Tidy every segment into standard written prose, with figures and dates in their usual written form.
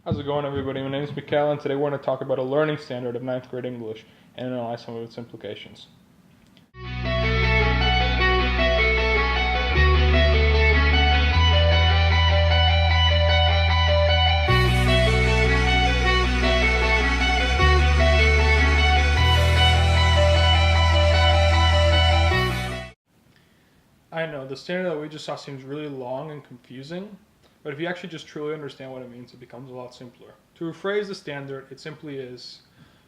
How's it going, everybody? My name is Mikhail, and today we're going to talk about a learning standard of 9th grade English and analyze some of its implications. I know, the standard that we just saw seems really long and confusing, but if you actually just truly understand what it means, it becomes a lot simpler. To rephrase the standard, it simply is,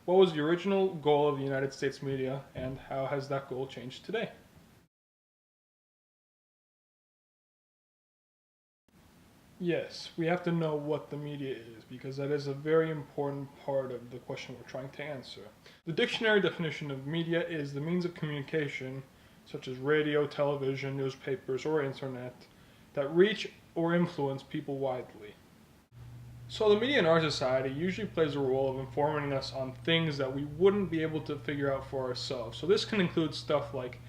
what was the original goal of the United States media, and how has that goal changed today? Yes, we have to know what the media is, because that is a very important part of the question we're trying to answer. The dictionary definition of media is the means of communication, such as radio, television, newspapers, or internet, that reach or influence people widely. So the media in our society usually plays a role of informing us on things that we wouldn't be able to figure out for ourselves. So this can include stuff like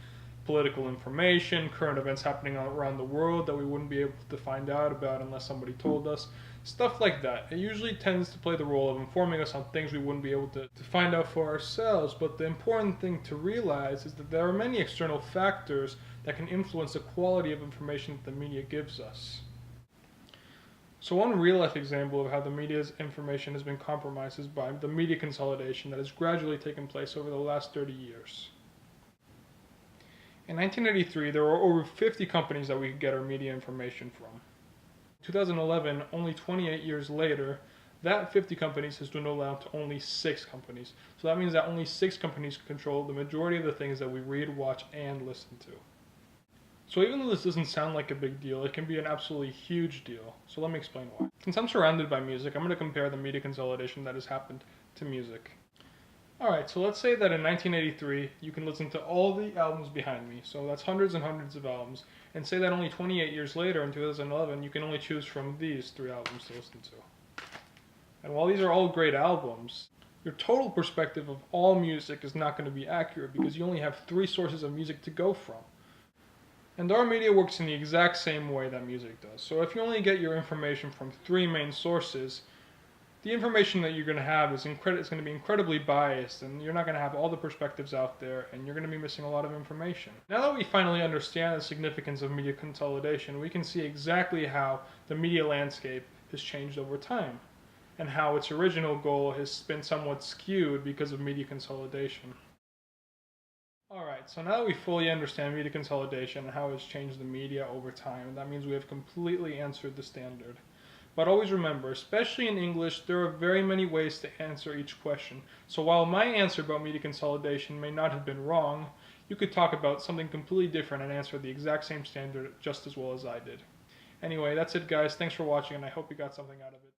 political information, current events happening around the world that we wouldn't be able to find out about unless somebody told us. Stuff like that. It usually tends to play the role of informing us on things we wouldn't be able to find out for ourselves. But the important thing to realize is that there are many external factors that can influence the quality of information that the media gives us. So one real-life example of how the media's information has been compromised is by the media consolidation that has gradually taken place over the last 30 years. In 1983, there were over 50 companies that we could get our media information from. In 2011, only 28 years later, that 50 companies has dwindled down to only 6 companies. So that means that only 6 companies control the majority of the things that we read, watch, and listen to. So even though this doesn't sound like a big deal, it can be an absolutely huge deal. So let me explain why. Since I'm surrounded by music, I'm going to compare the media consolidation that has happened to music. Alright, so let's say that in 1983, you can listen to all the albums behind me, so that's hundreds and hundreds of albums, and say that only 28 years later, in 2011, you can only choose from these 3 albums to listen to. And while these are all great albums, your total perspective of all music is not going to be accurate because you only have 3 sources of music to go from. And our media works in the exact same way that music does. So if you only get your information from 3 main sources, the information that you're going to have is going to be incredibly biased, and you're not going to have all the perspectives out there, and you're going to be missing a lot of information. Now that we finally understand the significance of media consolidation, we can see exactly how the media landscape has changed over time, and how its original goal has been somewhat skewed because of media consolidation. Alright, so now that we fully understand media consolidation and how it's changed the media over time, that means we have completely answered the standard. But always remember, especially in English, there are very many ways to answer each question. So while my answer about media consolidation may not have been wrong, you could talk about something completely different and answer the exact same standard just as well as I did. Anyway, that's it guys. Thanks for watching, and I hope you got something out of it.